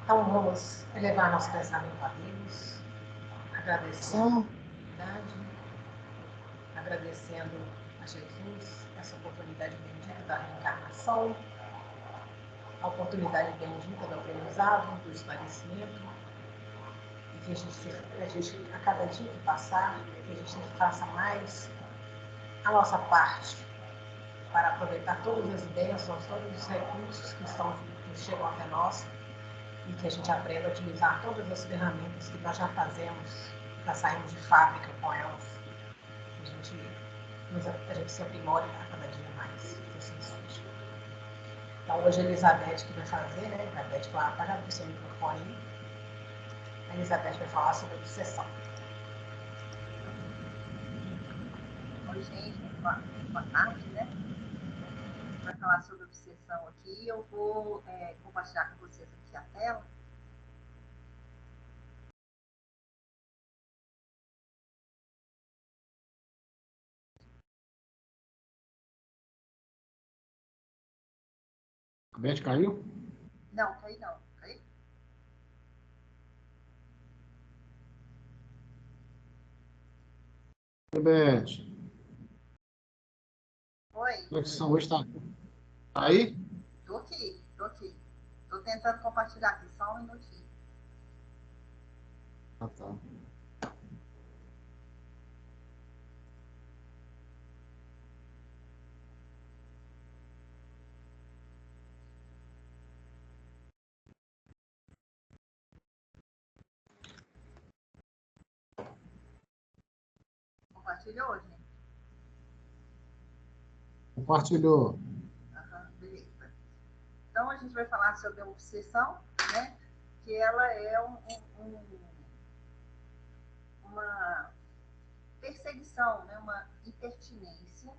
Então, vamos elevar nosso pensamento a Deus, agradecendo a oportunidade, agradecendo a Jesus essa oportunidade bendita da reencarnação, a oportunidade bendita do aprendizado, do esclarecimento, e que a gente, a cada dia que passar, que a gente faça mais a nossa parte para aproveitar todas as bênçãos, todos os recursos que chegam até nós, e que a gente aprenda a utilizar todas as ferramentas que nós já fazemos, já saímos de fábrica com elas. A gente se aprimore a cada dia mais, que assim seja. Então, hoje a Elizabeth que vai fazer, né? Elizabeth, vai apagar o seu microfone. A Elizabeth vai falar sobre obsessão. Oi, gente, boa tarde, né? A gente vai falar sobre obsessão aqui. Eu vou compartilhar com vocês aqui a tela. A Beth caiu? Não, caiu não. Caiu? Oi, Beth. Oi. A conexão hoje está aí? Tô aqui. Tô tentando compartilhar aqui, só um minutinho. Ah, tá. Compartilhou, gente? Compartilhou. Beleza. Então, a gente vai falar sobre a obsessão, né? Que ela é uma perseguição, né? Uma impertinência,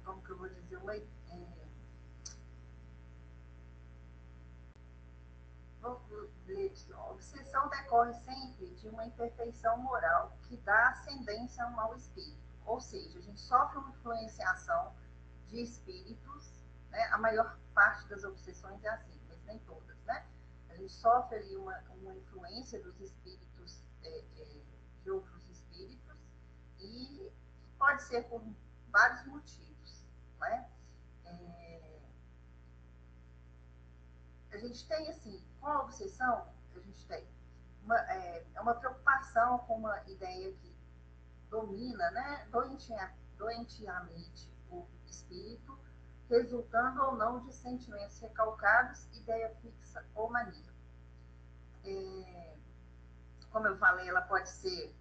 como que eu vou dizer, a obsessão decorre sempre de uma imperfeição moral que dá ascendência a um mau espírito. Ou seja, a gente sofre uma influenciação de espíritos, né? A maior parte das obsessões é assim, mas nem todas, né? A gente sofre ali uma influência dos espíritos, de outros espíritos, e pode ser por vários motivos, né? A gente tem, assim, com a obsessão, a gente tem uma preocupação com uma ideia que domina, né, doentiamente o espírito, resultando ou não de sentimentos recalcados, ideia fixa ou mania. Como eu falei, ela pode ser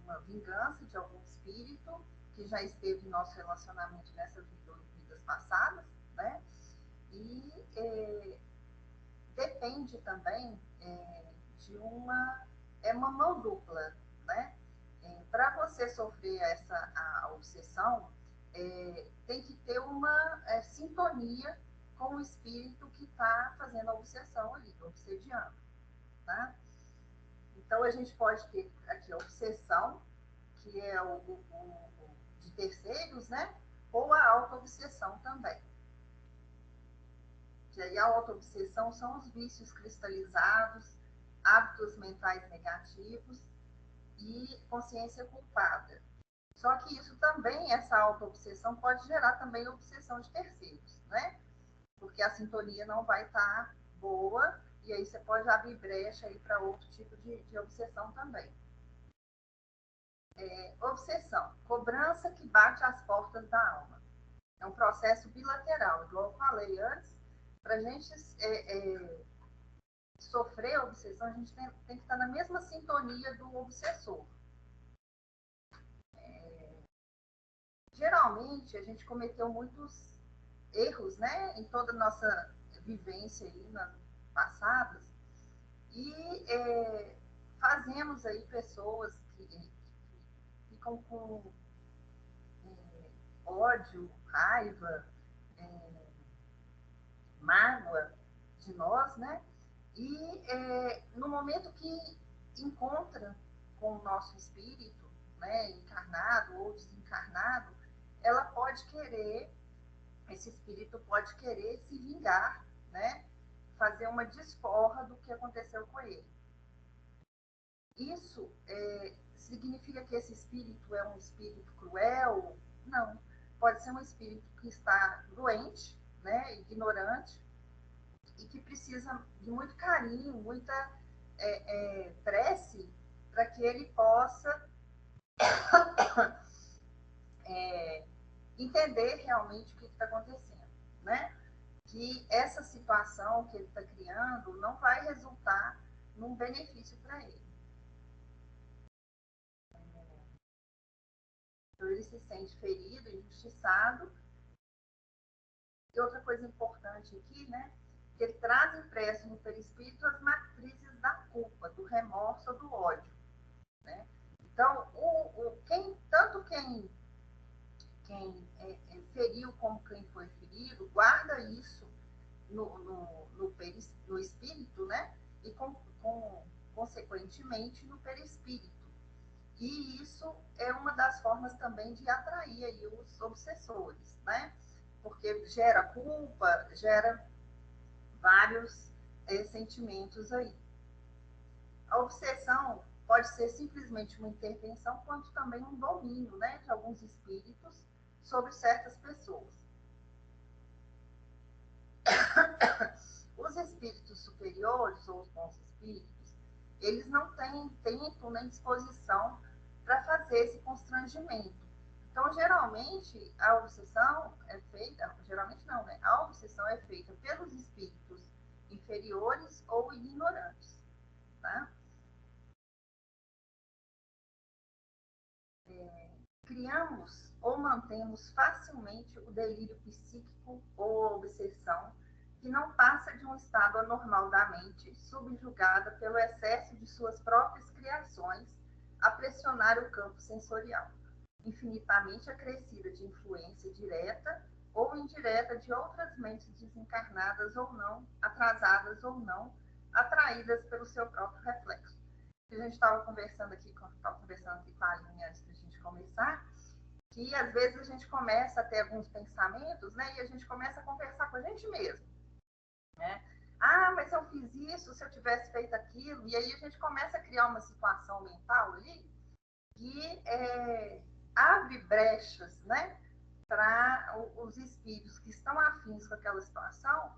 uma vingança de algum espírito que já esteve em nosso relacionamento nessas vidas passadas, né? E depende também de uma mão dupla, né? Para você sofrer a obsessão, tem que ter uma sintonia com o espírito que está fazendo a obsessão ali, obsediando, tá? Então, a gente pode ter aqui a obsessão, que é de terceiros, né? Ou a auto-obsessão também. Que aí a auto-obsessão são os vícios cristalizados, hábitos mentais negativos e consciência culpada. Só que isso também, essa auto-obsessão, pode gerar também obsessão de terceiros, né? Porque a sintonia não vai estar boa, e aí você pode abrir brecha aí para outro tipo de obsessão também. Obsessão, cobrança que bate às portas da alma. É um processo bilateral, igual eu falei antes. Para a gente sofrer a obsessão, a gente tem que estar na mesma sintonia do obsessor. Geralmente, a gente cometeu muitos erros, né, em toda a nossa vivência aí, passadas, e fazemos aí pessoas que ficam com ódio, raiva, mágoa de nós, né? E no momento que encontra com o nosso espírito, né, encarnado ou desencarnado, ela pode querer esse espírito pode querer se vingar, né? Fazer uma desforra do que aconteceu com ele. Isso significa que esse espírito é um espírito cruel? Não. Pode ser um espírito que está doente, né, ignorante, e que precisa de muito carinho, muita prece, para que ele possa entender realmente o que está acontecendo, né? Que essa situação que ele está criando não vai resultar num benefício para ele. Então, ele se sente ferido, injustiçado. E outra coisa importante aqui, né? Que ele traz impresso no perispírito as matrizes da culpa, do remorso ou do ódio, né? Então, tanto quem feriu como quem foi ferido, guarda isso no espírito, né? E consequentemente no perispírito. E isso é uma das formas também de atrair aí os obsessores, né? Porque gera culpa, gera vários sentimentos aí. A obsessão pode ser simplesmente uma intervenção, quanto também um domínio, né, de alguns espíritos sobre certas pessoas. Os espíritos superiores, ou os bons espíritos, eles não têm tempo nem disposição para fazer esse constrangimento. Então, geralmente, a obsessão é feita, geralmente não, né? A obsessão é feita pelos espíritos inferiores ou ignorantes, tá? Criamos ou mantemos facilmente o delírio psíquico ou a obsessão, que não passa de um estado anormal da mente, subjugada pelo excesso de suas próprias criações a pressionar o campo sensorial, infinitamente acrescida de influência direta ou indireta de outras mentes desencarnadas ou não, atrasadas ou não, atraídas pelo seu próprio reflexo. A gente estava conversando aqui com a Aline antes da gente começar, que às vezes a gente começa a ter alguns pensamentos, né, e a gente começa a conversar com a gente mesmo, né? Ah, mas se eu fiz isso, se eu tivesse feito aquilo, e aí a gente começa a criar uma situação mental ali que abre brechas, né, para os espíritos que estão afins com aquela situação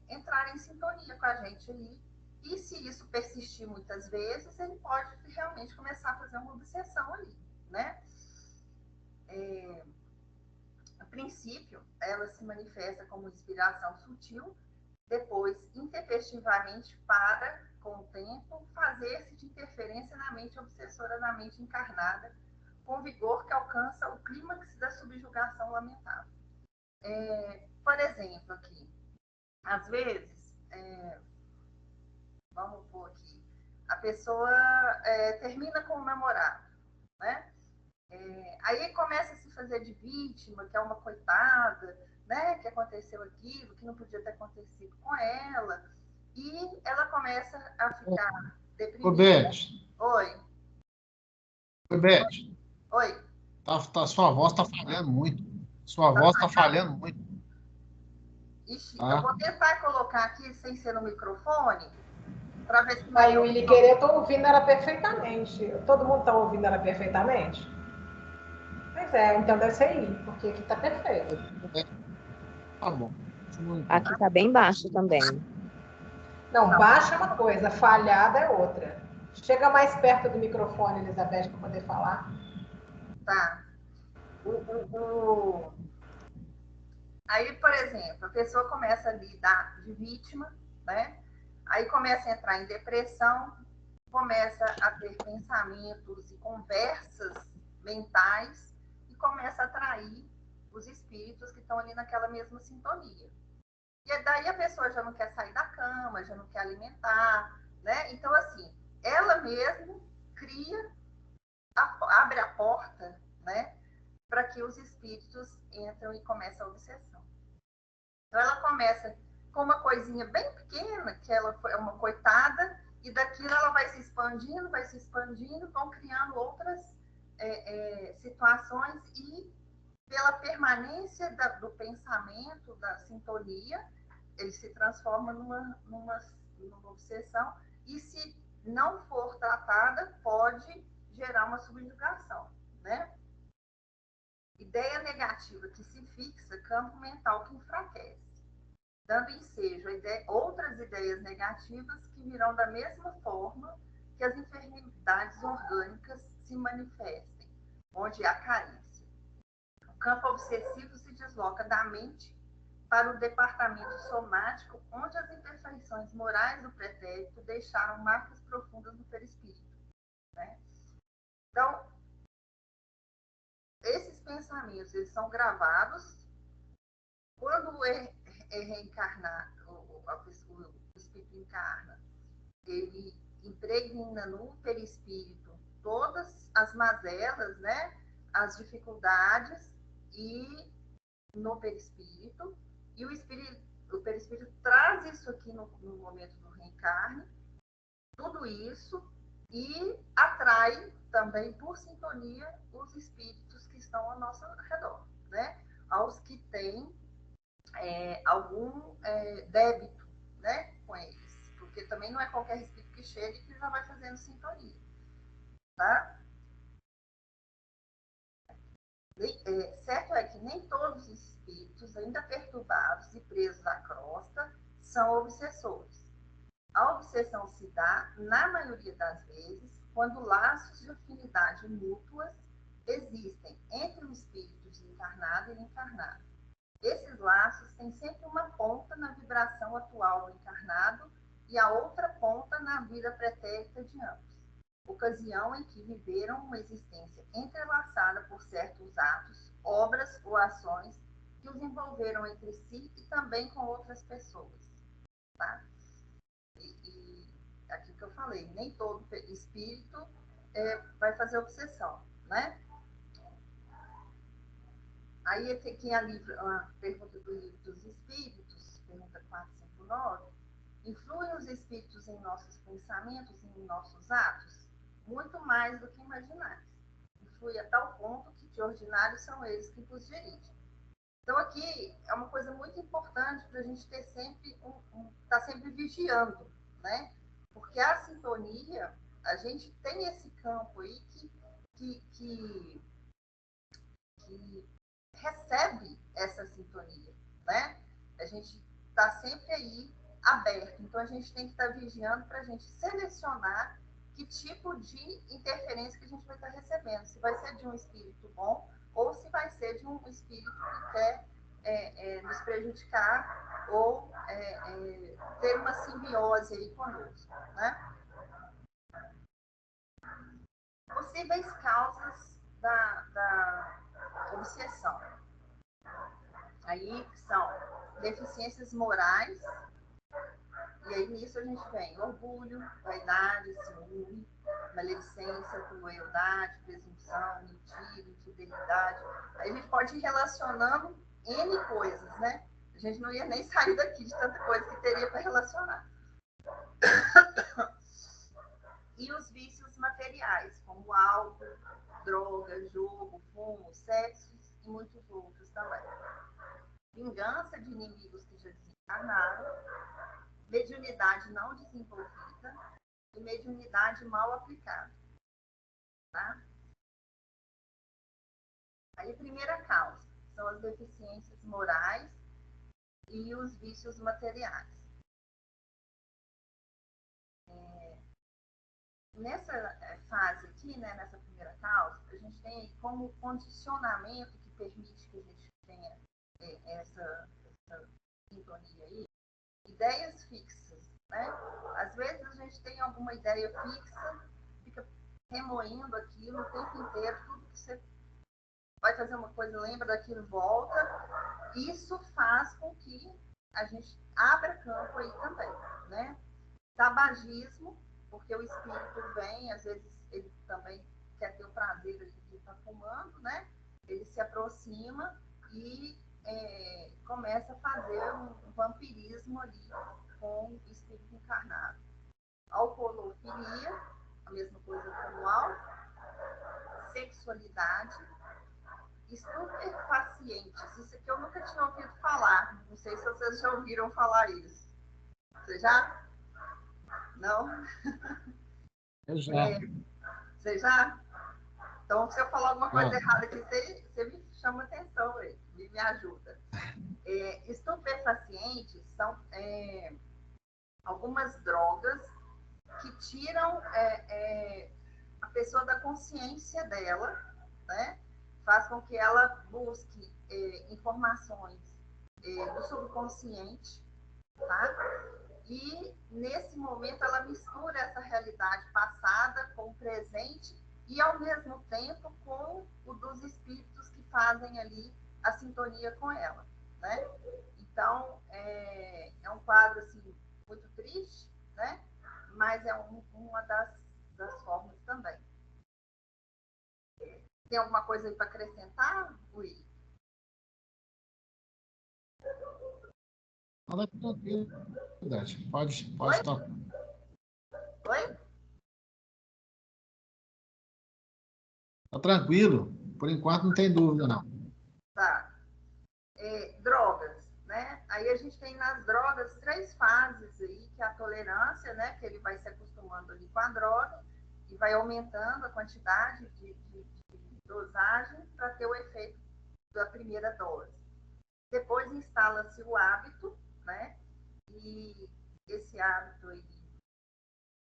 entrarem em sintonia com a gente ali. E se isso persistir muitas vezes, ele pode realmente começar a fazer uma obsessão ali, né? A princípio, ela se manifesta como inspiração sutil, depois, intempestivamente, para, com o tempo, fazer-se de interferência na mente obsessora da mente encarnada, com vigor que alcança o clímax da subjugação lamentável. Por exemplo, aqui, às vezes, vamos pôr aqui, a pessoa termina com o namorado, né? Aí começa a se fazer de vítima, que é uma coitada, né? Que aconteceu aquilo, que não podia ter acontecido com ela, e ela começa a ficar deprimida. Ô, Beth. Oi. Oi, Beth. Oi. Sua voz está falhando muito. Sua voz está falhando muito. Ixi, eu vou tentar colocar aqui sem ser no microfone, para ver se... Aí, o Willi Querer, eu estou ouvindo ela perfeitamente. Todo mundo está ouvindo ela perfeitamente? Pois é, então deve ser aí, porque aqui está perfeito. Tá bom. Aqui está bem baixo também. Não, baixa é uma coisa, falhada é outra. Chega mais perto do microfone, Elizabeth, para poder falar. Tá. Aí, por exemplo, a pessoa começa a lidar de vítima, né? Aí começa a entrar em depressão, começa a ter pensamentos e conversas mentais e começa a atrair os espíritos que estão ali naquela mesma sintonia. E daí a pessoa já não quer sair da cama, já não quer alimentar, né? Então, assim, ela mesmo cria, abre a porta, né, para que os espíritos entram e começam a obsessão. Então, ela começa com uma coisinha bem pequena, que ela é uma coitada, e daquilo ela vai se expandindo, vão criando outras situações, e pela permanência do pensamento, da sintonia, ele se transforma numa obsessão, e se não for tratada, pode gerar uma subjugação, né? Ideia negativa que se fixa, campo mental que enfraquece, dando ensejo a outras ideias negativas que virão da mesma forma que as enfermidades orgânicas se manifestem, onde há carência. O campo obsessivo se desloca da mente para o departamento somático, onde as imperfeições morais do pretérito deixaram marcas profundas no perispírito, né? Então, esses pensamentos, eles são gravados. Quando reencarnar, o espírito encarna, ele impregna no perispírito todas as mazelas, né, as dificuldades, e no perispírito, e o perispírito traz isso aqui no momento do reencarne, tudo isso, e atrai também, por sintonia, os espíritos que estão ao nosso redor, né? Aos que têm algum débito, né, com eles. Porque também não é qualquer espírito que chega e que já vai fazendo sintonia. Tá? Certo é que nem todos os espíritos, ainda perturbados e presos à crosta, são obsessores. A obsessão se dá, na maioria das vezes, quando laços de afinidade mútuas existem entre o espírito desencarnado e o encarnado. Esses laços têm sempre uma ponta na vibração atual do encarnado e a outra ponta na vida pretérita de ambos. Ocasião em que viveram uma existência entrelaçada por certos atos, obras ou ações que os envolveram entre si e também com outras pessoas. Tá? E aqui que eu falei, nem todo espírito vai fazer obsessão, né? Aí tem a pergunta do Livro dos Espíritos, pergunta 459. Influem os espíritos em nossos pensamentos e em nossos atos? Muito mais do que imaginais. Influi a tal ponto que, de ordinário, são eles que nos dirigem. Então, aqui é uma coisa muito importante para a gente ter sempre, tá sempre vigiando, né? Porque a sintonia, a gente tem esse campo aí que recebe essa sintonia, né? A gente está sempre aí aberto, então a gente tem que estar vigiando para a gente selecionar que tipo de interferência que a gente vai estar recebendo, se vai ser de um espírito bom ou se vai ser de um espírito que quer nos prejudicar ou ter uma simbiose aí conosco, né? Possíveis causas da obsessão. Aí são deficiências morais, e aí nisso a gente vem orgulho, vaidade, ciúme, maledicência, crueldade, presunção, mentira, infidelidade. Aí a gente pode ir relacionando N coisas, né? A gente não ia nem sair daqui de tanta coisa que teria para relacionar. E os vícios materiais, como álcool, droga, jogo, fumo, sexo e muitos outros também. Vingança de inimigos que já desencarnaram, mediunidade não desenvolvida e mediunidade mal aplicada. Tá? Aí, primeira causa, são as deficiências morais e os vícios materiais. Nessa fase aqui, né, nessa primeira causa, a gente tem como condicionamento que permite que a gente tenha essa sintonia aí, ideias fixas, né? Às vezes a gente tem alguma ideia fixa, fica remoendo aquilo o tempo inteiro, tudo que você vai fazer uma coisa, lembra daquilo, volta. Isso faz com que a gente abra campo aí também, né? Tabagismo, porque o espírito vem, às vezes ele também quer ter o prazer de estar fumando, né? Ele se aproxima e começa a fazer um vampirismo ali com o espírito encarnado. Alcoolofilia, a mesma coisa como álcool, sexualidade, estupefaciência estupefacientes. Isso aqui eu nunca tinha ouvido falar. Não sei se vocês já ouviram falar isso. Você já? Não? Eu já. Você já? Então, se eu falar alguma coisa Já. errada aqui, você me chama atenção, me ajuda. Estupefacientes são algumas drogas que tiram a pessoa da consciência dela, né? Faz com que ela busque informações do subconsciente, tá? E, nesse momento, ela mistura essa realidade passada com o presente e, ao mesmo tempo, com o dos espíritos que fazem ali a sintonia com ela, né? Então, é um quadro, assim, muito triste, né? Mas é uma das formas também. Tem alguma coisa aí para acrescentar, Will? Fala tranquilo, Dati. Pode Oi? tocar. Oi? Tá tranquilo. Por enquanto não tem dúvida, não. Tá. Drogas, né? Aí a gente tem nas drogas 3 fases aí, que é a tolerância, né? Que ele vai se acostumando ali com a droga e vai aumentando a quantidade de dosagem para ter o efeito da primeira dose. Depois instala-se o hábito, né? E esse hábito aí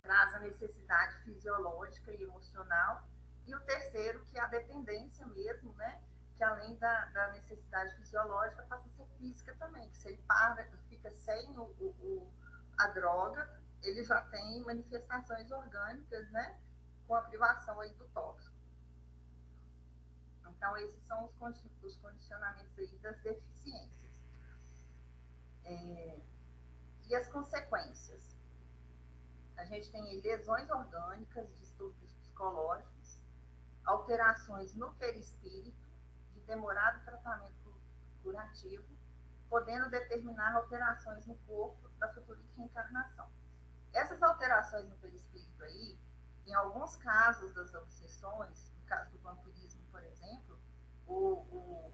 traz a necessidade fisiológica e emocional. E o terceiro, que é a dependência mesmo, né? Que além da necessidade fisiológica, passa a ser física também. Que se ele fica sem a droga, ele já tem manifestações orgânicas, né? Com a privação aí do tóxico. Então, esses são os condicionamentos aí das deficiências. E as consequências? A gente tem lesões orgânicas, distúrbios psicológicos, alterações no perispírito, de demorado tratamento curativo, podendo determinar alterações no corpo da futura reencarnação. Essas alterações no perispírito aí, em alguns casos das obsessões, no caso do vampirismo, por exemplo, o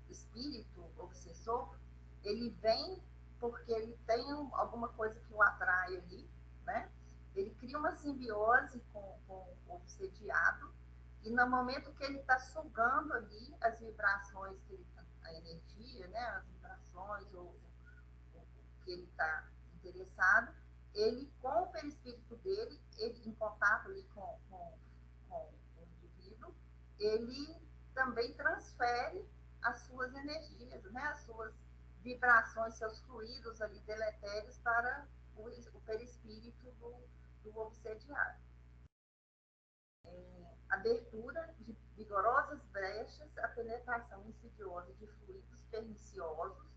espírito obsessor, ele vem porque ele tem alguma coisa que o atrai ali, né? Ele cria uma simbiose com o obsediado, e no momento que ele está sugando ali as vibrações, a energia, né? As vibrações, ou que ele está interessado, ele, com o perispírito dele, ele, em contato ali com o indivíduo, ele também transfere as suas energias, né? As suas vibrações, seus fluidos ali deletérios para o perispírito do obsediado. Abertura de vigorosas brechas, a penetração insidiosa de fluidos perniciosos,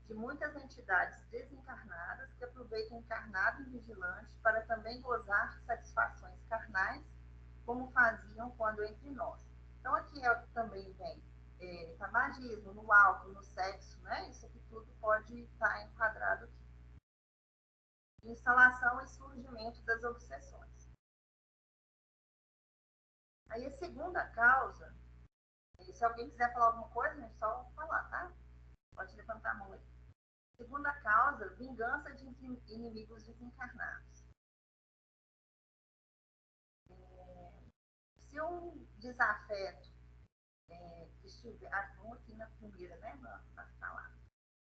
de muitas entidades desencarnadas que aproveitam o encarnado e vigilante para também gozar satisfações carnais, como faziam quando entre nós. Então, aqui também vem tabagismo, no álcool, no sexo, né? Isso aqui tudo pode estar enquadrado aqui. Instalação e surgimento das obsessões. Aí, a segunda causa, se alguém quiser falar alguma coisa, é só falar, tá? Pode levantar a mão aí. Segunda causa, vingança de inimigos desencarnados. Se um desafeto estiver... vamos aqui na primeira, né? Na falar.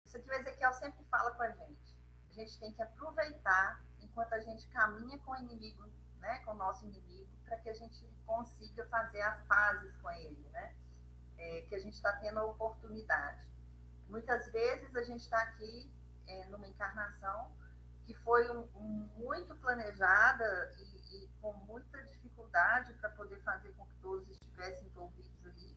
Isso aqui o Ezequiel sempre fala com a gente. A gente tem que aproveitar enquanto a gente caminha com o inimigo, né? Com o nosso inimigo, para que a gente consiga fazer as pazes com ele, né? Que a gente está tendo a oportunidade. Muitas vezes a gente está aqui numa encarnação que foi muito planejada e com muita dificuldade para poder fazer com que todos estivessem envolvidos ali.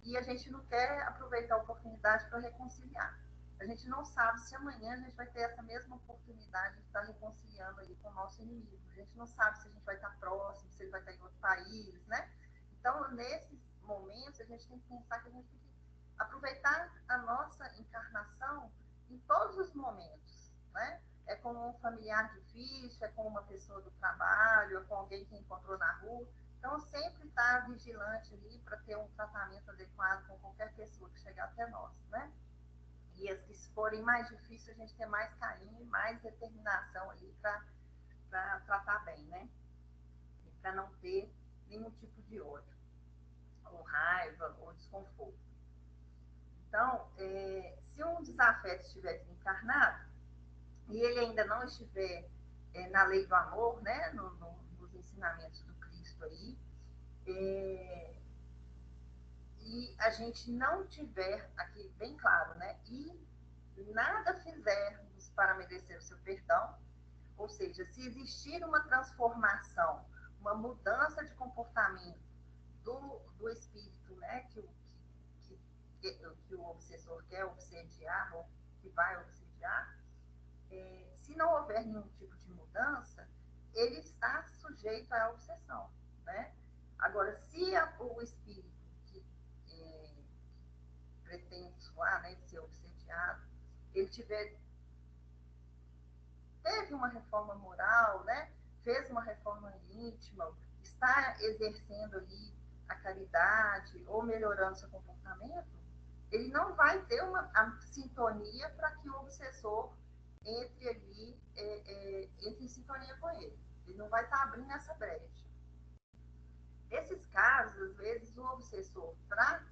E a gente não quer aproveitar a oportunidade para reconciliar. A gente não sabe se amanhã a gente vai ter essa mesma oportunidade de estar reconciliando ali com o nosso inimigo. A gente não sabe se a gente vai estar próximo, se ele vai estar em outro país, né? Então, nesses momentos, a gente tem que pensar que a gente tem que aproveitar a nossa encarnação em todos os momentos, né? É com um familiar difícil, é com uma pessoa do trabalho, é com alguém que encontrou na rua. Então, sempre estar vigilante ali para ter um tratamento adequado com qualquer pessoa que chegar forem mais difíceis, a gente ter mais carinho e mais determinação ali para tratar bem, né? E para não ter nenhum tipo de ódio, ou raiva, ou desconforto. Então, se um desafeto estiver desencarnado, e ele ainda não estiver na lei do amor, né? Nos ensinamentos do Cristo aí, e a gente não tiver aqui bem claro, né? E nada fizermos para merecer o seu perdão, ou seja, se existir uma transformação, uma mudança de comportamento do espírito, né? Que o obsessor quer obsediar, ou que vai obsediar, se não houver nenhum tipo de mudança, ele está sujeito à obsessão, né? Agora, se o espírito que pretende lá, né, ser obsediado, ele teve uma reforma moral, né, fez uma reforma íntima, está exercendo ali a caridade ou melhorando seu comportamento, ele não vai ter a sintonia para que o obsessor entre ali, entre em sintonia com ele. Ele não vai estar abrindo essa brecha. Nesses casos, às vezes, o obsessor, para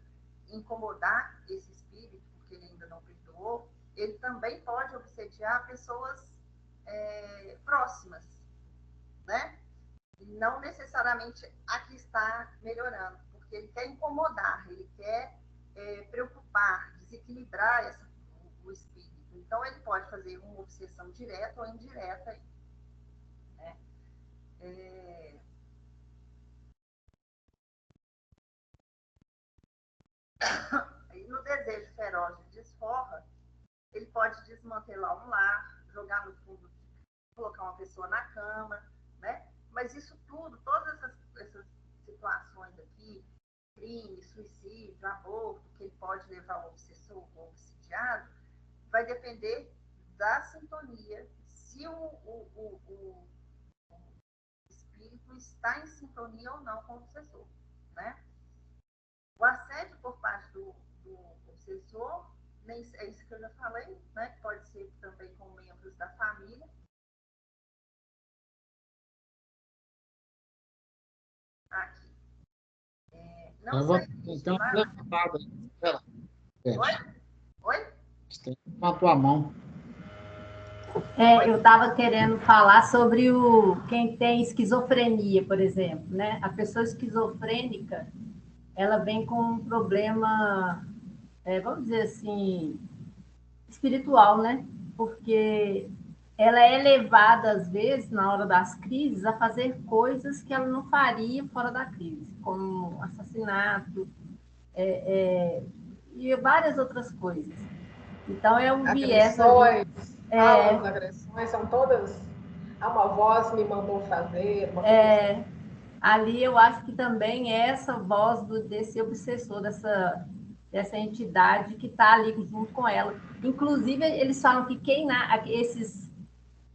incomodar esse espírito, porque ele ainda não perdoou, ele também pode obsediar pessoas próximas, né? E não necessariamente a que está melhorando, porque ele quer incomodar, ele quer preocupar, desequilibrar o espírito. Então, ele pode fazer uma obsessão direta ou indireta, né? E no desejo feroz de desforra, ele pode desmantelar um lar, jogar no fundo, colocar uma pessoa na cama, né? Mas isso tudo, todas essas situações aqui, crime, suicídio, aborto, que ele pode levar o obsessor ou obsidiado, vai depender da sintonia, se o espírito está em sintonia ou não com o obsessor, né? O assédio por parte do obsessor, é isso que eu já falei, né? Que pode ser também com membros da família. Aqui. Não sei. Então, levantada. Oi? Oi? Tem na tua mão. Eu estava querendo falar sobre quem tem esquizofrenia, por exemplo, né? A pessoa esquizofrênica, ela vem com um problema, vamos dizer assim, espiritual, né? Porque ela é levada, às vezes, na hora das crises, a fazer coisas que ela não faria fora da crise, como assassinato, e várias outras coisas. Então, é um viés ali. As agressões são todas. Uma voz me mandou fazer. Ali eu acho que também é essa voz desse obsessor, dessa entidade que está ali junto com ela. Inclusive, eles falam que esses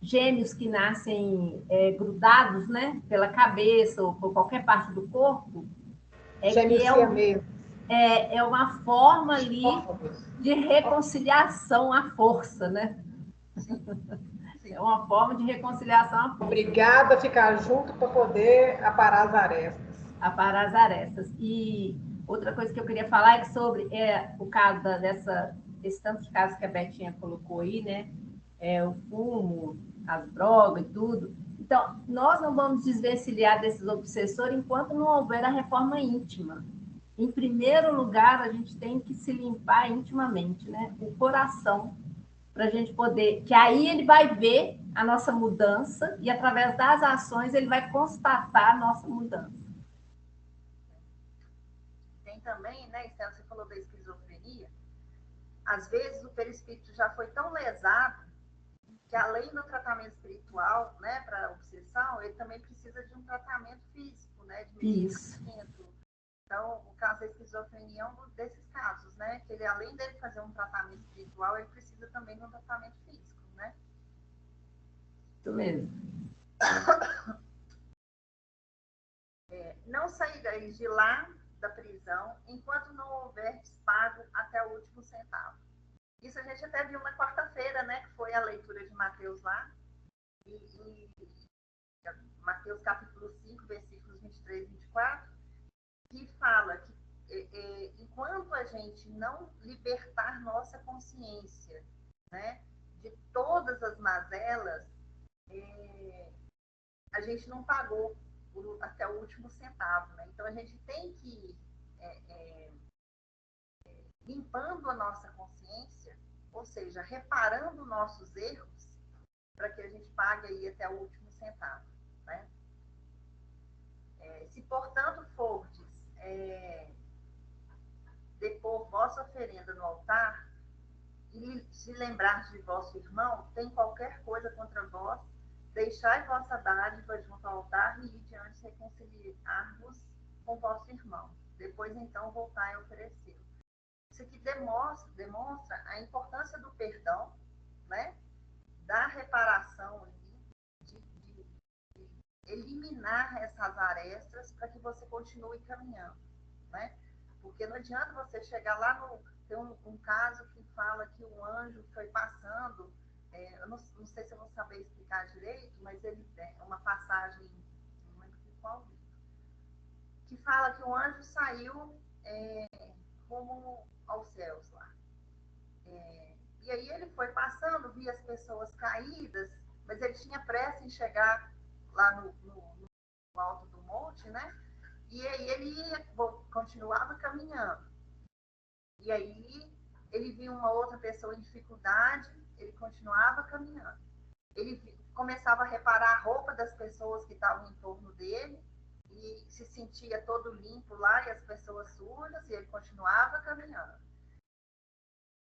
gêmeos que nascem grudados, né, pela cabeça ou por qualquer parte do corpo, é uma forma ali de reconciliação à força, né? É uma forma de reconciliação à força. Obrigada a ficar junto para poder aparar as arestas. Aparar as arestas. E outra coisa que eu queria falar é sobre o caso desse tanto de casos que a Betinha colocou aí, né? O fumo, as drogas e tudo. Então, nós não vamos desvencilhar desses obsessores enquanto não houver a reforma íntima. Em primeiro lugar, a gente tem que se limpar intimamente, né? O coração, para a gente poder... Que aí ele vai ver a nossa mudança e, através das ações, ele vai constatar a nossa mudança. Tem também, né, Estela, você falou da esquizofrenia. Às vezes, o perispírito já foi tão lesado que, além do tratamento espiritual, né, para a obsessão, ele também precisa de um tratamento físico, né, de medicamento. Então, o caso da esquizofrenia é um desses casos, né, que ele, além dele fazer um tratamento espiritual, ele precisa também de um tratamento físico, né? Isso mesmo. Não saíreis de lá da prisão enquanto não houver pago até o último centavo. Isso a gente até viu na quarta-feira, né, que foi a leitura de Mateus lá, e Mateus capítulo 5, versículos 23 e 24, que fala que enquanto a gente não libertar nossa consciência, né, de todas as mazelas, a gente não pagou até o último centavo, né? Então a gente tem que ir limpando a nossa consciência, ou seja, reparando nossos erros, para que a gente pague aí até o último centavo, né? Se portanto fordes depor vossa oferenda no altar, e se lembrar de vosso irmão, tem qualquer coisa contra vós, deixai vossa dádiva junto ao altar e ide antes reconciliar-vos com vosso irmão. Depois, então, voltai a oferecer. Isso aqui demonstra a importância do perdão, né? Da reparação, de eliminar essas arestas para que você continue caminhando, né? Porque não adianta você chegar lá no... Tem um caso que fala que um anjo foi passando, eu não sei se eu vou saber explicar direito, mas ele é uma passagem, não lembro qual livro, que fala que um anjo saiu rumo aos céus lá. E aí ele foi passando, via as pessoas caídas, mas ele tinha pressa em chegar lá no alto do monte, né? E aí ele continuava caminhando. E aí ele viu uma outra pessoa em dificuldade, ele continuava caminhando. Ele começava a reparar a roupa das pessoas que estavam em torno dele e se sentia todo limpo lá e as pessoas sujas, e ele continuava caminhando.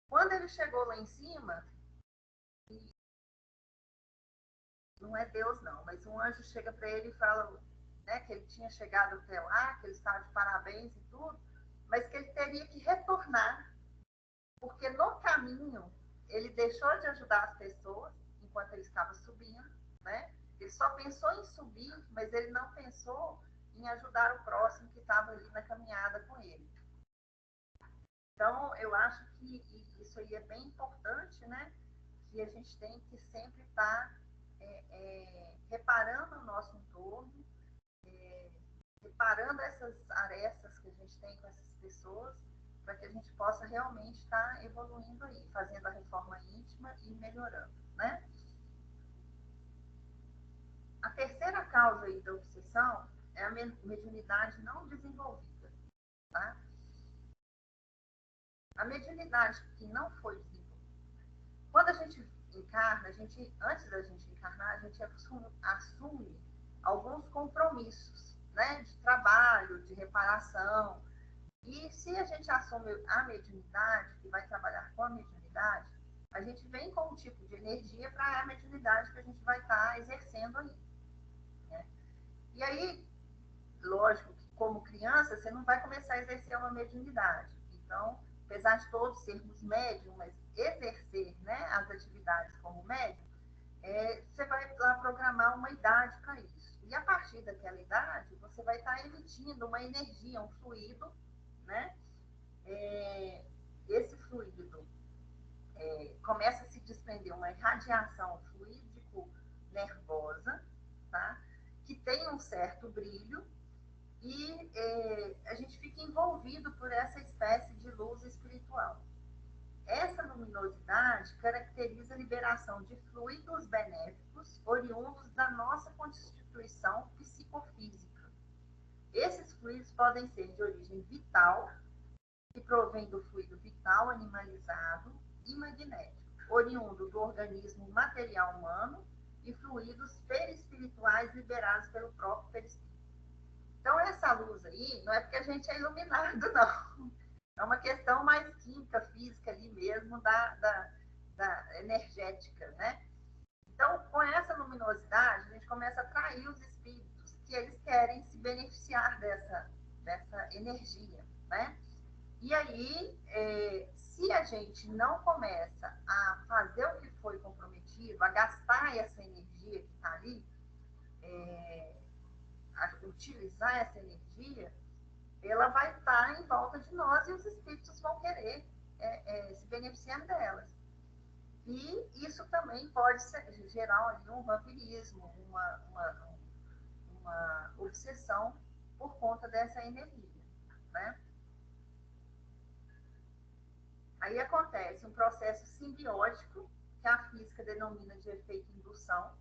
Quando ele chegou lá em cima, não é Deus não, mas um anjo chega para ele e fala, né, que ele tinha chegado até lá, que ele estava de parabéns e tudo, mas que ele teria que retornar, porque no caminho ele deixou de ajudar as pessoas enquanto ele estava subindo, né? Ele só pensou em subir, mas ele não pensou em ajudar o próximo que estava ali na caminhada com ele. Então, eu acho que isso aí é bem importante, né? Que a gente tem que sempre estar reparando o nosso entorno, reparando essas arestas que a gente tem com essas pessoas, para que a gente possa realmente estar evoluindo aí, fazendo a reforma íntima e melhorando, né? A terceira causa aí da obsessão é a mediunidade não desenvolvida, tá? A mediunidade que não foi desenvolvida. Quando a gente encarna, antes da gente encarnar, a gente assume alguns compromissos, né? De trabalho, de reparação. E se a gente assume a mediunidade, que vai trabalhar com a mediunidade, a gente vem com um tipo de energia para a mediunidade que a gente vai estar exercendo aí, né? E aí, lógico que como criança, você não vai começar a exercer uma mediunidade. Então, apesar de todos sermos médium, mas exercer, né, as atividades como médium, você vai lá programar uma idade para isso. E a partir daquela idade, você vai estar emitindo uma energia, um fluido, né? Esse fluido começa a se desprender uma irradiação fluídico-nervosa, tá? Que tem um certo brilho, e a gente fica envolvido por essa espécie de luz espiritual. Essa luminosidade caracteriza a liberação de fluidos benéficos oriundos da nossa constituição psicofísica. Esses fluidos podem ser de origem vital, que provém do fluido vital animalizado, e magnético, oriundo do organismo material humano, e fluidos perispirituais liberados pelo próprio perispírito. Então, essa luz aí, não é porque a gente é iluminado, não. É uma questão mais química, física ali mesmo, da energética, né? Então, com essa luminosidade, a gente começa a atrair os espíritos que eles querem se beneficiar dessa energia, né? E aí, se a gente não começa a fazer o que foi comprometido, a gastar essa energia que está ali, a utilizar essa energia, ela vai estar em volta de nós e os espíritos vão querer se beneficiando delas. E isso também pode gerar ali um vampirismo, uma obsessão por conta dessa energia, né? Aí acontece um processo simbiótico, que a física denomina de efeito indução,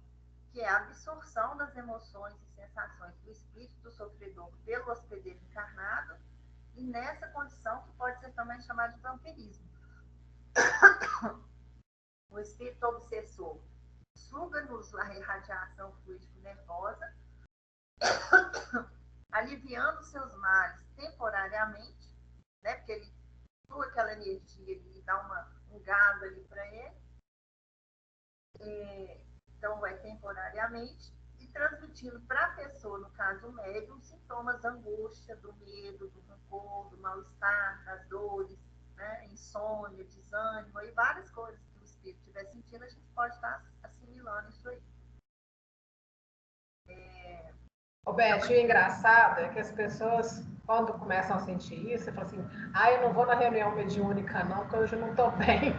que é a absorção das emoções e sensações do espírito sofredor pelo hospedeiro encarnado, e nessa condição que pode ser também chamada de vampirismo. O espírito obsessor suga-nos a radiação fluídico-nervosa, aliviando seus males temporariamente, né? Porque ele suga aquela energia e dá um gado ali para ele. Então, vai temporariamente, e transmitindo para a pessoa, no caso do médium, sintomas da angústia, do medo, do rancor, do mal-estar, das dores, né? Insônia, desânimo e várias coisas que o espírito estiver sentindo, a gente pode estar assimilando isso aí. Roberto, o engraçado é que as pessoas, quando começam a sentir isso, falam assim, eu não vou na reunião mediúnica não, porque hoje eu não estou bem.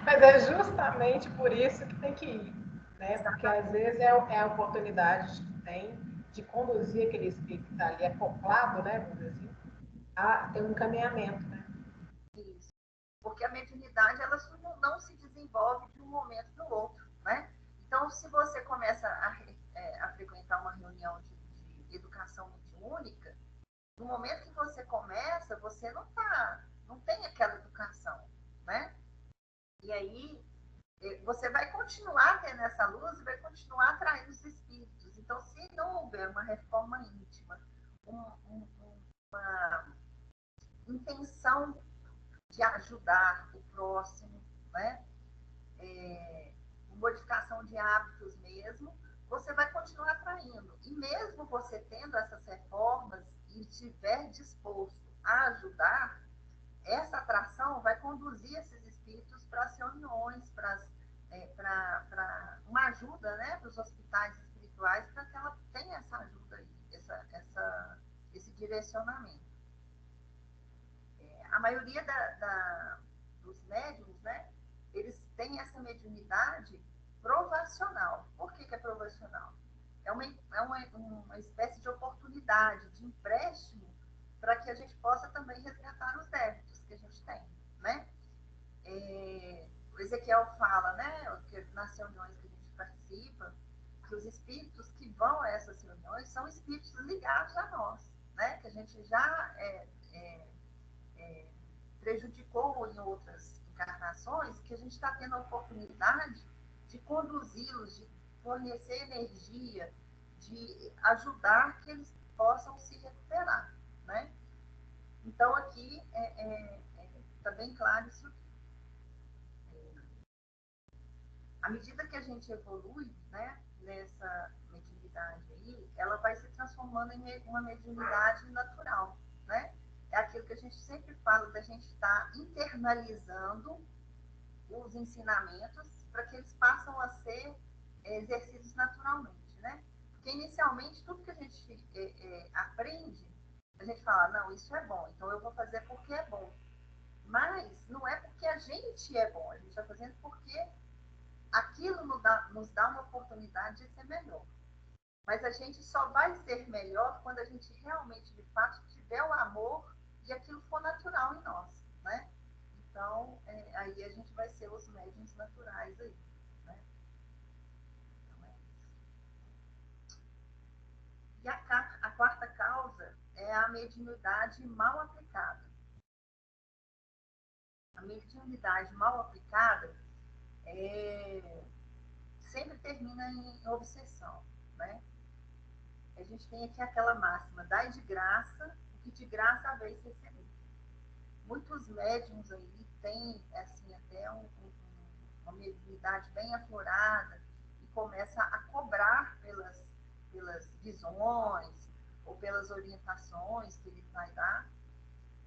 Mas é justamente por isso que tem que ir, né? Porque às vezes é a oportunidade que tem de conduzir aquele espírito que está ali acoplado, né, vamos dizer assim, a ter um encaminhamento, né? Isso. Porque a mediunidade, ela não se desenvolve de um momento para o outro, né? Então, se você começa a frequentar uma reunião de educação mediúnica, no momento que você começa, você não tem aquela educação, né? E aí, você vai continuar tendo essa luz e vai continuar atraindo os espíritos. Então, se não houver uma reforma íntima, uma intenção de ajudar o próximo, né? Modificação de hábitos mesmo, você vai continuar atraindo. E mesmo você tendo essas reformas e estiver disposto a ajudar, essa atração vai conduzir esses espíritos para as reuniões, para uma ajuda, né, para os hospitais espirituais, para que ela tenha essa ajuda aí, esse direcionamento. A maioria dos médiums, né, eles têm essa mediunidade provacional. Por que é provacional? É uma espécie de oportunidade, de empréstimo, para que a gente possa também resgatar os débitos que a gente tem, né? O Ezequiel fala, né, que nas reuniões que a gente participa, que os espíritos que vão a essas reuniões são espíritos ligados a nós, né? Que a gente já prejudicou em outras encarnações, que a gente está tendo a oportunidade de conduzi-los, de fornecer energia, de ajudar que eles possam se recuperar, né? Então, aqui está bem claro isso aqui. À medida que a gente evolui, né, nessa mediunidade aí, ela vai se transformando em uma mediunidade natural, né? É aquilo que a gente sempre fala, da gente estar internalizando os ensinamentos para que eles passem a ser exercidos naturalmente, né? Porque inicialmente tudo que a gente aprende, a gente fala, não, isso é bom, então eu vou fazer porque é bom. Mas não é porque a gente é bom, a gente está fazendo porque aquilo nos dá uma oportunidade de ser melhor. Mas a gente só vai ser melhor quando a gente realmente, de fato, tiver o amor e aquilo for natural em nós, né? Então, aí a gente vai ser os médiuns naturais aí, né? Então, é isso. E a quarta causa é a mediunidade mal aplicada. A mediunidade mal aplicada sempre termina em obsessão, né? A gente tem aqui aquela máxima, dai de graça o que de graça haveis recebido. Muitos médiums aí têm, assim, até uma mediunidade bem aflorada e começa a cobrar pelas visões ou pelas orientações que ele vai dar.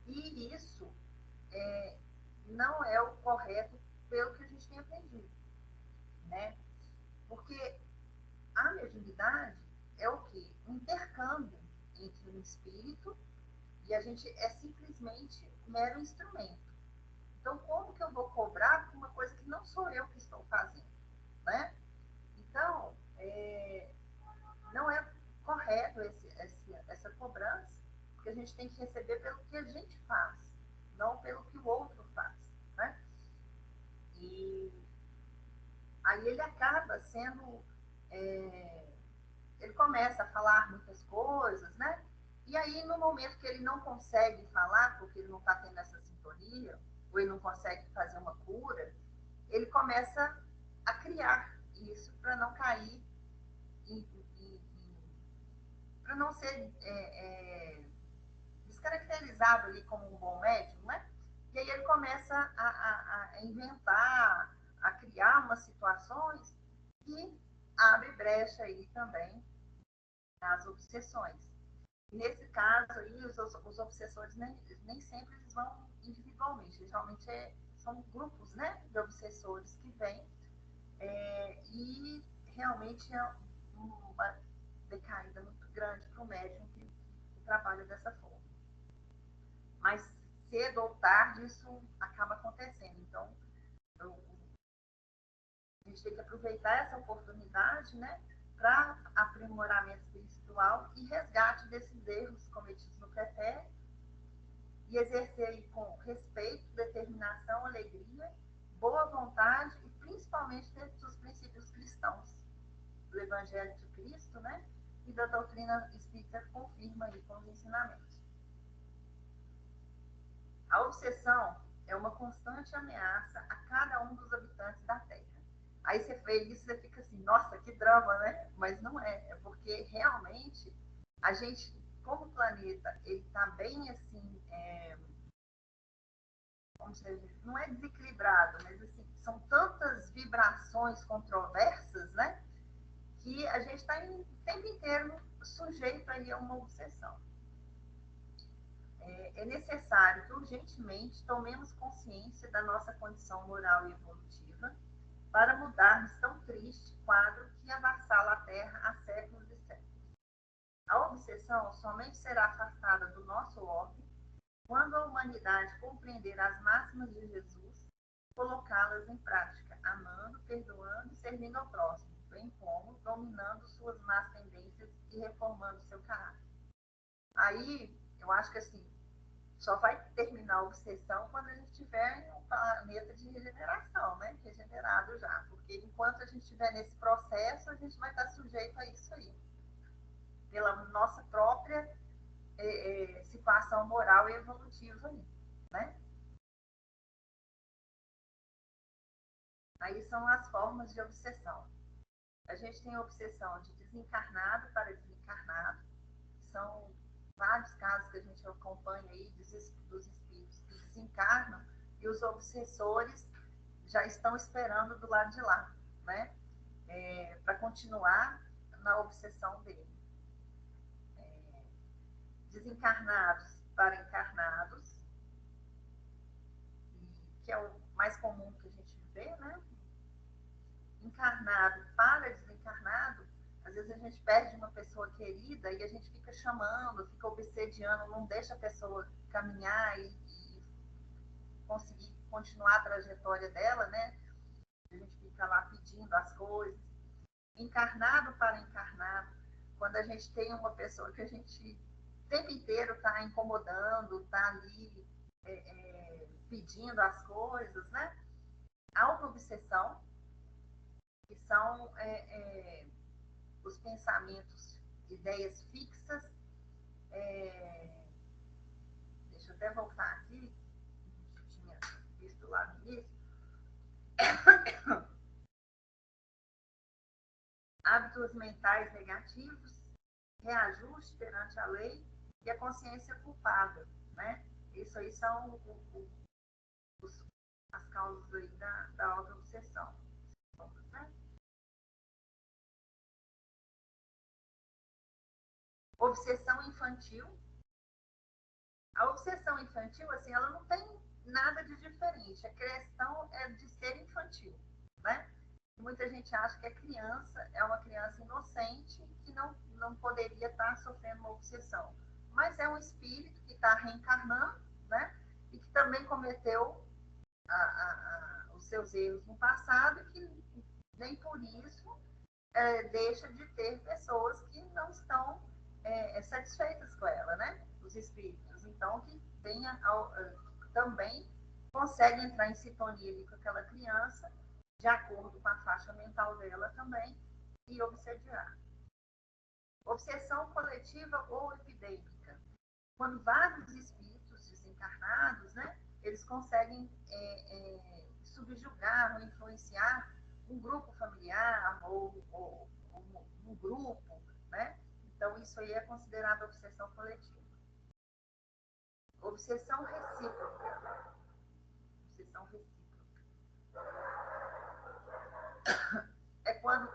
E isso não é o correto pelo que a gente tem aprendido, né? Porque a mediunidade é o quê? Um intercâmbio entre um espírito e a gente é simplesmente mero instrumento. Então, como gente tem que receber pelo que a gente faz, não pelo que o outro faz, né? E aí ele acaba sendo... ele começa a falar muitas coisas, né? E aí, no momento que ele não consegue falar, porque ele não está tendo essa sintonia, ou ele não consegue fazer uma cura, ele começa a criar isso para não cair, para não ser descaracterizado ali como um bom médium, né? E aí ele começa a inventar, a criar umas situações que abre brecha aí também as obsessões. E nesse caso aí, os obsessores nem sempre eles vão individualmente, geralmente são grupos, né, de obsessores que vêm, e realmente é uma decaída muito grande para o médium que trabalha dessa forma. Mas cedo ou tarde isso acaba acontecendo. Então, a gente tem que aproveitar essa oportunidade, né, para aprimoramento espiritual e resgate desses erros cometidos no pretérito e exercer com respeito, determinação, alegria, boa vontade e principalmente dentro dos princípios cristãos do Evangelho de Cristo, né, e da doutrina espírita que confirma aí com os ensinamentos. A obsessão é uma constante ameaça a cada um dos habitantes da Terra. Aí você vê isso e você fica assim, nossa, que drama, né? Mas não é. É porque realmente a gente, como planeta, ele está bem assim, como se diz, não é desequilibrado, mas assim, são tantas vibrações controversas, né? Que a gente está o tempo inteiro sujeito aí a uma obsessão. É necessário que urgentemente tomemos consciência da nossa condição moral e evolutiva para mudarmos tão triste quadro que avassala a Terra há séculos e séculos. A obsessão somente será afastada do nosso orbe quando a humanidade compreender as máximas de Jesus, colocá-las em prática, amando, perdoando e servindo ao próximo, bem como dominando suas más tendências e reformando seu caráter. Aí, eu acho que assim, só vai terminar a obsessão quando a gente tiver um planeta de regeneração, né? Regenerado já. Porque enquanto a gente estiver nesse processo, a gente vai estar sujeito a isso aí. Pela nossa própria situação moral e evolutiva aí, né? Aí são as formas de obsessão. A gente tem a obsessão de desencarnado para desencarnado. São vários casos que a gente acompanha aí dos espíritos que desencarnam e os obsessores já estão esperando do lado de lá, né? Para continuar na obsessão dele. Desencarnados para encarnados, que é o mais comum que a gente vê, né? Encarnado para desencarnado, às vezes a gente perde uma pessoa querida e a gente fica chamando, fica obsediando, não deixa a pessoa caminhar e conseguir continuar a trajetória dela, né? A gente fica lá pedindo as coisas. Encarnado para encarnado, quando a gente tem uma pessoa que a gente o tempo inteiro está incomodando, está ali pedindo as coisas, né? Auto-obsessão, que são os pensamentos, ideias fixas. Deixa eu até voltar aqui, a gente tinha visto lá no início. Hábitos mentais negativos, reajuste perante a lei e a consciência culpada, né? Isso aí são as causas aí da auto-obsessão. Né? Obsessão infantil. A obsessão infantil, assim, ela não tem nada de diferente. A questão é de ser infantil, né? Muita gente acha que a criança é uma criança inocente que não poderia estar sofrendo uma obsessão. Mas é um espírito que está reencarnando, né? E que também cometeu os seus erros no passado e que nem por isso deixa de ter pessoas que não estão satisfeitas com ela, né? os espíritos, então, que também conseguem entrar em sintonia ali com aquela criança, de acordo com a faixa mental dela também, e obsediar. Obsessão coletiva ou epidêmica. Quando vários espíritos desencarnados, né, eles conseguem subjugar ou influenciar um grupo familiar ou um grupo, né? Então, isso aí é considerado obsessão coletiva. Obsessão recíproca. Obsessão recíproca. É quando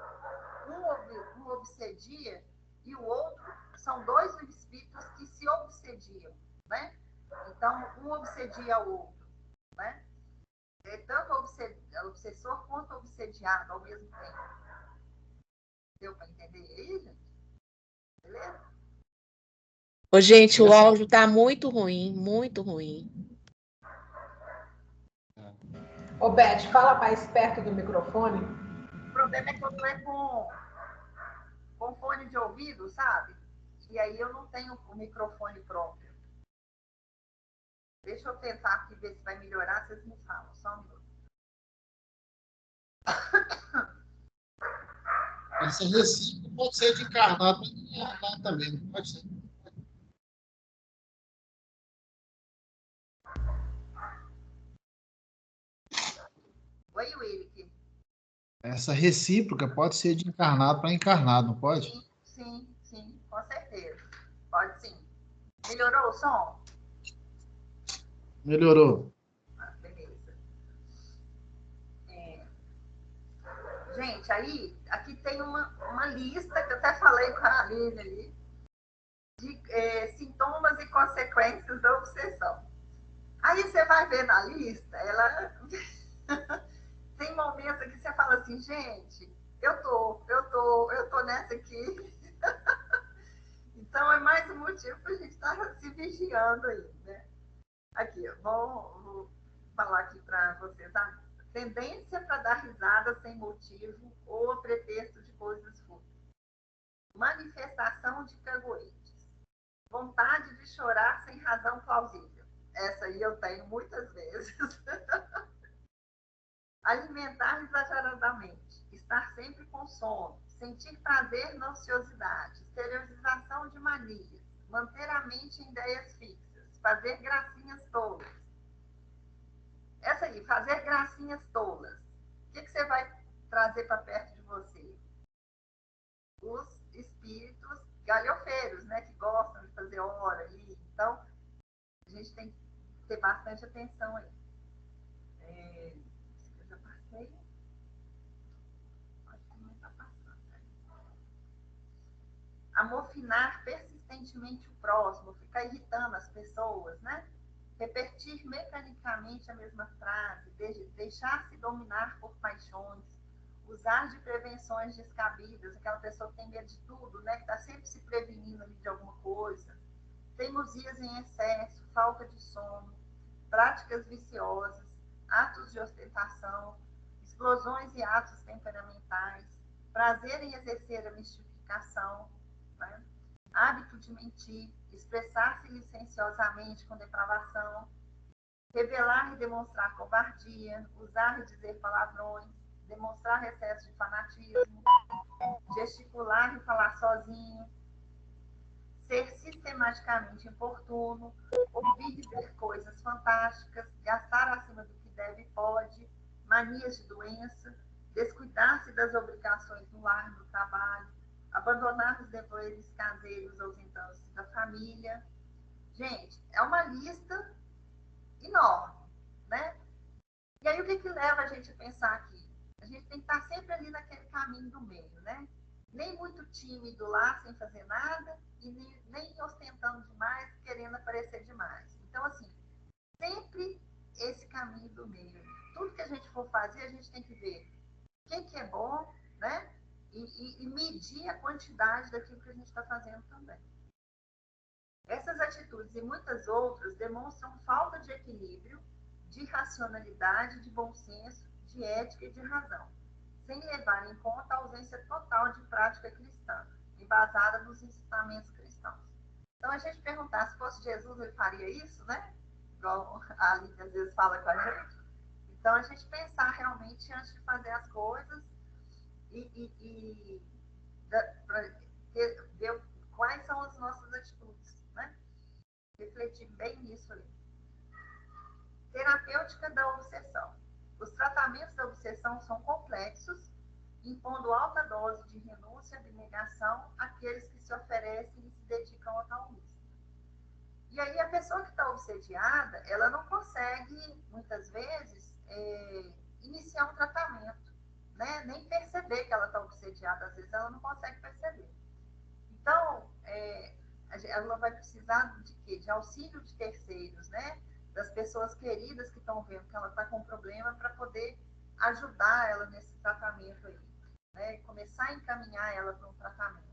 um obsedia e o outro são dois espíritos que se obsediam, né? Então, um obsedia o outro, né? É tanto obsessor quanto obsediado ao mesmo tempo. Deu para entender aí, gente? Beleza? Ô, gente, o áudio tá muito ruim, muito ruim. Ô, Beth, fala mais perto do microfone. O problema é quando é com fone de ouvido, sabe? E aí eu não tenho o microfone próprio. Deixa eu tentar aqui ver se vai melhorar, vocês me falam. Só um minuto. Essa recíproca pode ser de encarnado para encarnado também, não pode ser. Oi, Willick. Essa recíproca pode ser de encarnado para encarnado, não pode? Sim, com certeza. Pode sim. Melhorou o som? Melhorou. Beleza. Gente, aí, aqui tem uma lista que eu até falei com a Aline ali, de sintomas e consequências da obsessão. Aí você vai ver na lista, ela tem momentos que você fala assim, gente, eu tô nessa aqui. Então é mais um motivo para a gente estar se vigiando aí, né? Aqui, vou falar aqui para vocês. Tendência para dar risada sem motivo ou a pretexto de coisas fúteis. Manifestação de caguetes. Vontade de chorar sem razão plausível. Essa aí eu tenho muitas vezes. Alimentar exageradamente. Estar sempre com sono. Sentir prazer na ociosidade. Exteriorização de manias. Manter a mente em ideias fixas. Fazer gracinhas tolas. Essa aí, fazer gracinhas tolas. O que você vai trazer para perto de você? Os espíritos galhofeiros, né? Que gostam de fazer hora ali. Então, a gente tem que ter bastante atenção aí. Eu já passei. Acho que não está passando. Né? Amofinar persistentemente o próximo, ficar irritando as pessoas, né? Repetir mecanicamente a mesma frase, deixar-se dominar por paixões, usar de prevenções descabidas, aquela pessoa que tem medo de tudo, né? Que está sempre se prevenindo ali de alguma coisa, teimosias em excesso, falta de sono, práticas viciosas, atos de ostentação, explosões e atos temperamentais, prazer em exercer a mistificação, né? Hábito de mentir, expressar-se licenciosamente com depravação, revelar e demonstrar covardia, usar e dizer palavrões, demonstrar excesso de fanatismo, gesticular e falar sozinho, ser sistematicamente importuno, ouvir dizer coisas fantásticas, gastar acima do que deve e pode, manias de doença, descuidar-se das obrigações no lar e no trabalho, abandonar os deveres caseiros ou então da família. Gente, é uma lista enorme, né? E aí o que leva a gente a pensar aqui? A gente tem que estar sempre ali naquele caminho do meio, né? Nem muito tímido lá, sem fazer nada, e nem ostentando demais, querendo aparecer demais. Então, assim, sempre esse caminho do meio. Tudo que a gente for fazer, a gente tem que ver o que é bom, né? E medir a quantidade daquilo que a gente está fazendo também. Essas atitudes e muitas outras demonstram falta de equilíbrio, de racionalidade, de bom senso, de ética e de razão, sem levar em conta a ausência total de prática cristã, embasada nos ensinamentos cristãos. Então, a gente perguntar, se fosse Jesus, ele faria isso, né? Igual a Lívia às vezes fala com a gente. Então, a gente pensar realmente antes de fazer as coisas e para ver quais são as nossas atitudes, né? Refletir bem nisso ali. Terapêutica da obsessão. Os tratamentos da obsessão são complexos, impondo alta dose de renúncia e abnegação àqueles que se oferecem e se dedicam ao tal uso. E aí a pessoa que está obsediada, ela não consegue, muitas vezes, iniciar um tratamento, né? Nem perceber que ela está obsediada, às vezes ela não consegue perceber. Então, ela vai precisar de quê? De auxílio de terceiros, né? Das pessoas queridas que estão vendo que ela está com problema para poder ajudar ela nesse tratamento aí, né? Começar a encaminhar ela para um tratamento.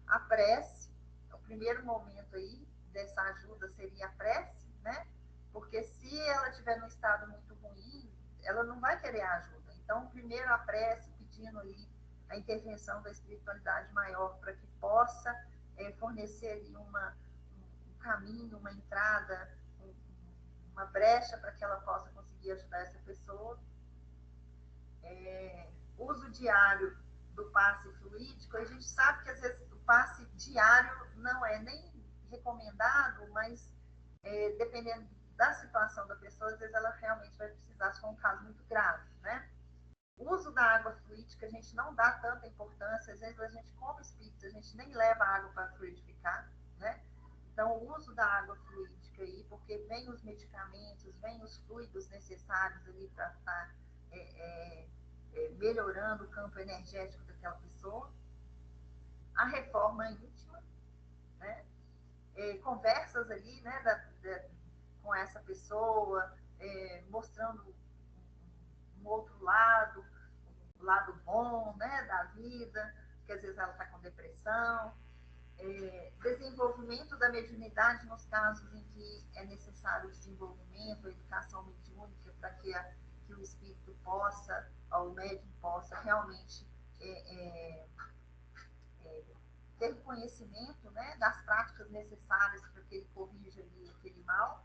A prece, o primeiro momento aí dessa ajuda seria a prece, né? Porque se ela estiver num estado muito ruim, ela não vai querer ajuda. Então, primeiro a prece, pedindo aí a intervenção da espiritualidade maior para que possa fornecer ali um caminho, uma entrada, uma brecha para que ela possa conseguir ajudar essa pessoa. Uso diário do passe fluídico, a gente sabe que às vezes o passe diário não é nem recomendado, mas dependendo da situação da pessoa, às vezes ela realmente vai precisar, se for um caso muito grave, né? O uso da água fluídica, a gente não dá tanta importância, às vezes a gente, como espírito, a gente nem leva água para fluidificar, né? Então, o uso da água fluídica aí, porque vem os medicamentos, vem os fluidos necessários ali para estar melhorando o campo energético daquela pessoa. A reforma íntima, né? Conversas ali, né, com essa pessoa, mostrando um outro lado, o lado bom, né, da vida, que às vezes ela está com depressão. Desenvolvimento da mediunidade nos casos em que é necessário o desenvolvimento, a educação mediúnica, para que o espírito possa, o médium possa realmente ter conhecimento, né, das práticas necessárias para que ele corrija ali aquele mal,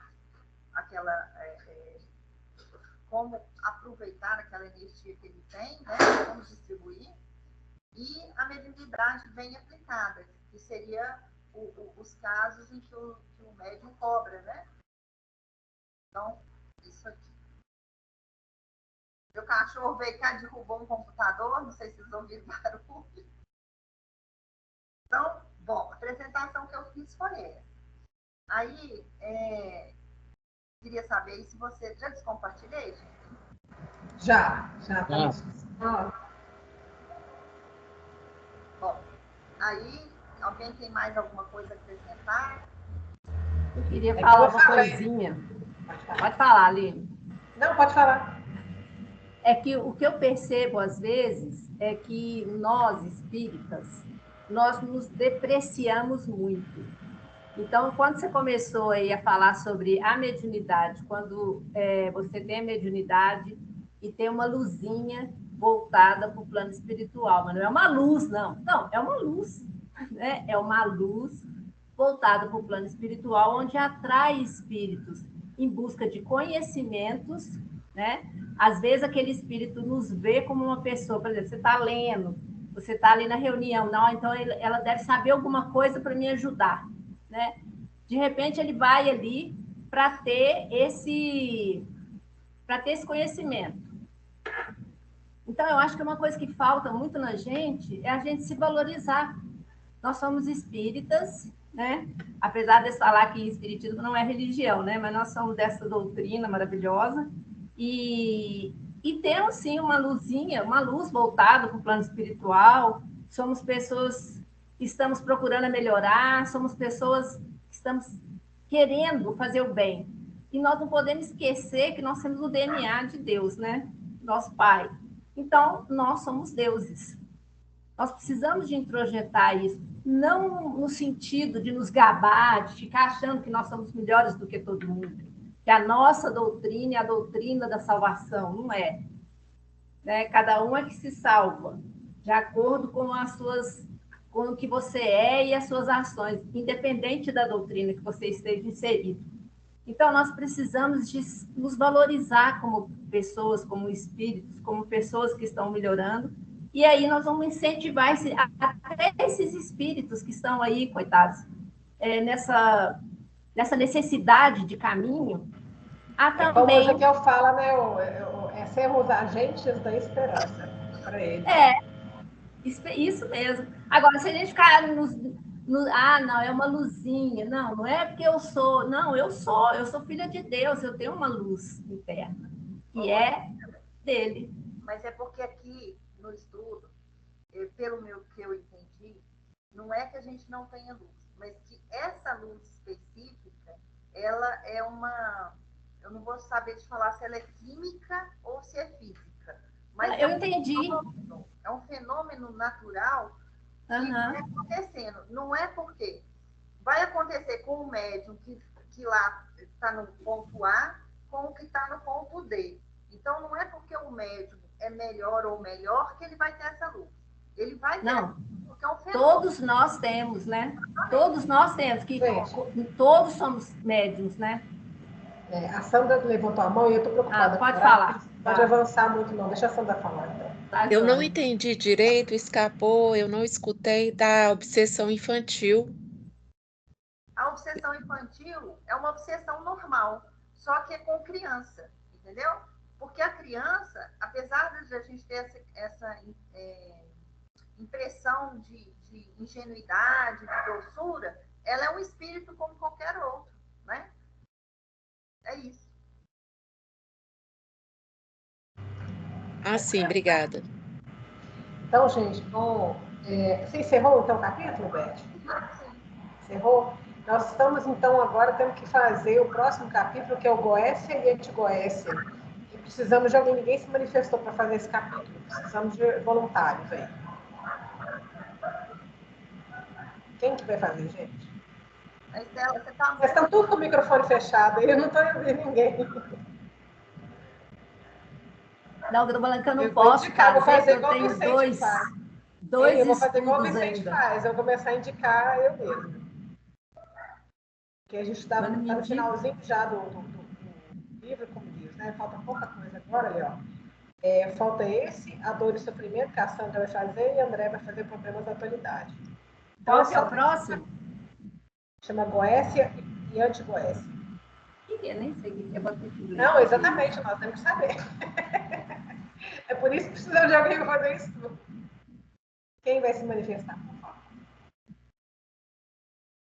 como aproveitar aquela energia que ele tem, né, como distribuir, e a mediunidade bem aplicada, que seria os casos em que o médium cobra, né? Então, isso aqui. Meu cachorro veio cá, derrubou um computador, não sei se vocês ouviram barulho. Então, bom, a apresentação que eu fiz foi essa. Aí, queria saber se você... Já descompartilhei, gente? Já. Bom, aí, alguém tem mais alguma coisa a acrescentar? Eu queria falar uma coisinha. Pode falar, Aline. Não, pode falar. É que o que eu percebo, às vezes, é que nós, espíritas, nós nos depreciamos muito. Então, quando você começou aí a falar sobre a mediunidade, quando você tem a mediunidade e tem uma luzinha voltada para o plano espiritual, mas não é uma luz, não. Não, é uma luz, né? É uma luz voltada para o plano espiritual, onde atrai espíritos em busca de conhecimentos, né? Às vezes aquele espírito nos vê como uma pessoa, por exemplo, você está lendo, você está ali na reunião, não, então ela deve saber alguma coisa para me ajudar, né? De repente ele vai ali para ter esse conhecimento. Então eu acho que uma coisa que falta muito na gente é a gente se valorizar. Nós somos espíritas, né? Apesar de falar que espiritismo não é religião, né? Mas nós somos dessa doutrina maravilhosa e temos sim uma luzinha, uma luz voltada para o plano espiritual. Somos pessoas que estamos procurando melhorar, somos pessoas que estamos querendo fazer o bem. E nós não podemos esquecer que nós temos o DNA de Deus, né? Nosso Pai. Então, nós somos deuses. Nós precisamos de introjetar isso, não no sentido de nos gabar, de ficar achando que nós somos melhores do que todo mundo, que a nossa doutrina é a doutrina da salvação, não é. Né? Cada um é que se salva, de acordo com as suas com o que você é e as suas ações, independente da doutrina que você esteja inserido. Então, nós precisamos de nos valorizar como pessoas, como espíritos, como pessoas que estão melhorando, e aí nós vamos incentivar até esses espíritos que estão aí, coitados, nessa necessidade de caminho, a Como o também... Ezequiel fala, né? Sermos agentes da esperança para eles. Isso mesmo. Agora, se a gente ficar não, é uma luzinha. Não, não é porque eu sou. Não, eu sou filha de Deus, eu tenho uma luz interna, que é dele. Mas é porque aqui no estudo, pelo que eu entendi, não é que a gente não tenha luz, mas que essa luz específica, ela é uma... Eu não vou saber te falar se ela é química ou se é física. Mas eu entendi. É um fenômeno natural que está acontecendo. Não é porque vai acontecer com o médium que lá está no ponto A com o que está no ponto D. Então, não é porque o médium é melhor ou melhor que ele vai ter essa luz. Ele vai ter essa luz, porque é um fenômeno. Todos nós temos, né? Todos nós temos, todos somos médiums, né? A Sandra levantou a mão e eu estou preocupada. Pode falar. Pode avançar muito, não. Deixa a Sandra falar, então. Eu não entendi direito, escapou, eu não escutei da obsessão infantil. A obsessão infantil é uma obsessão normal, só que é com criança, entendeu? Porque a criança, apesar de a gente ter essa impressão de ingenuidade, de doçura, ela é um espírito como qualquer outro, né? É isso. Sim, obrigada. Então, gente, você encerrou então o capítulo, Beth? Encerrou? Nós estamos, então, agora temos que fazer o próximo capítulo, que é o Goécia e Antigoécia. E precisamos de alguém, ninguém se manifestou para fazer esse capítulo. Precisamos de voluntários aí. Quem que vai fazer, gente? Estela, você tá... Nós estamos todos com o microfone fechado, eu não estou ouvindo ninguém. Não, eu não posso fazer, vou fazer eu tenho dois eu vou fazer igual o estudos Vicente ainda. faz, eu vou começar a indicar eu mesmo. Porque a gente está no finalzinho já do livro, como diz, né? Falta pouca coisa agora ali, ó. Falta esse, a dor e sofrimento, que a Sandra vai fazer e a André vai fazer problemas da atualidade. Então, qual que é o próximo? Chama Goécia e Antigoécia. Eu nem sei o que é bater. Não, exatamente, nós temos que saber. É por isso que precisamos de alguém para fazer isso tudo. Quem vai se manifestar?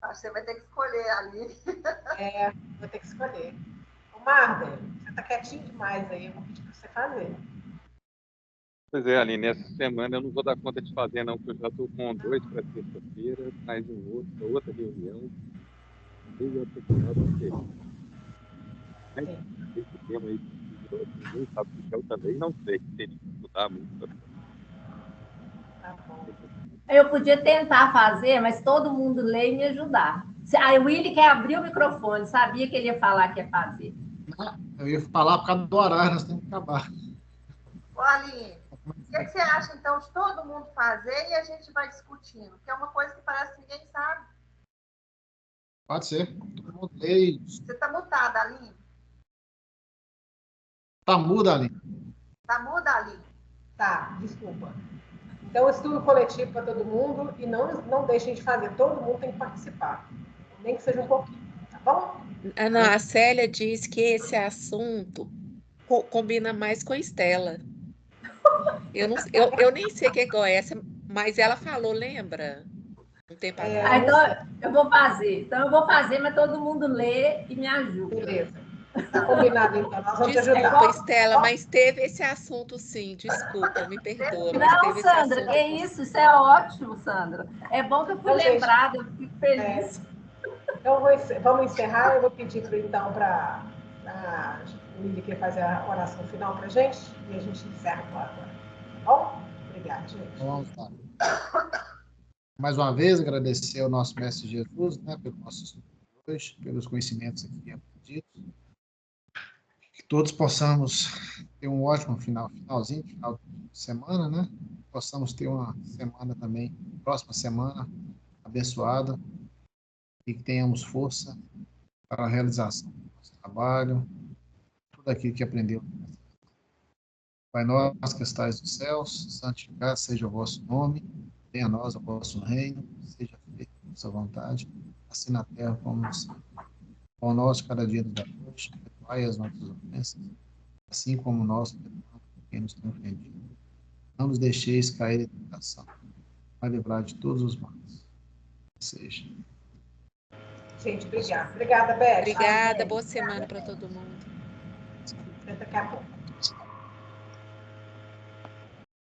Você vai ter que escolher ali. Vou ter que escolher. O Marder, você está quietinho demais aí, eu vou pedir para você fazer. Pois é, Aline, essa semana eu não vou dar conta de fazer, não, porque eu já estou com 2 para sexta-feira, mais outra reunião. E eu tenho que esse tema aí, ninguém sabe o que eu também não sei, teria que estudar muito. Tá bom. Eu podia tentar fazer, mas todo mundo lê e me ajudar. O Willy quer abrir o microfone, sabia que ele ia falar que ia fazer. Eu ia falar por causa do horário, nós temos que acabar. Ô, Aline, o que você acha, então, de todo mundo fazer e a gente vai discutindo? Que é uma coisa que parece que ninguém sabe. Pode ser. Todo mundo lê. Você está mutada, Aline? Tá muda, Aline. Tá muda, Aline? Tá, desculpa. Então, estudo coletivo para todo mundo e não deixem de fazer. Todo mundo tem que participar. Nem que seja um pouquinho, tá bom? Não, a Célia diz que esse assunto combina mais com a Estela. Eu nem sei o que é Goécia, mas ela falou, lembra? Um tempo atrás. Então, eu vou fazer. Então, eu vou fazer, mas todo mundo lê e me ajuda. Beleza. Tá combinado, então. Nós vamos te ajudar. Desculpa, Estela, mas teve esse assunto, sim. Desculpa, me perdoa. Mas Não, teve Sandra, esse assunto. isso é ótimo, Sandra. É bom que eu fui lembrada, eu fico feliz. Então, vamos encerrar. Eu vou pedir, então, para o Willy que fazer a oração final para a gente e a gente encerra agora. Tá bom? Obrigada, gente. Vamos lá. Mais uma vez, agradecer ao nosso Mestre Jesus, né, pelo nosso estudo de hoje, pelos conhecimentos aqui aprendidos. Que todos possamos ter um ótimo final de semana, né? possamos ter uma semana também, próxima semana, abençoada, e que tenhamos força para a realização do nosso trabalho, tudo aquilo que aprendeu. Pai nosso que estais nos céus, santificado seja o vosso nome, venha a nós o vosso reino, seja feita a vossa vontade, assim na terra como no céu. Pão nosso cada dia nos dá hoje, perdoai as nossas ofensas, assim como nós perdoamos quem nos tem ofendido. Não nos deixeis cair em tentação, mas livrai de todos os males. Seja. Gente, obrigada. Obrigada, Beth. Obrigada, boa semana para todo mundo. Até daqui a pouco.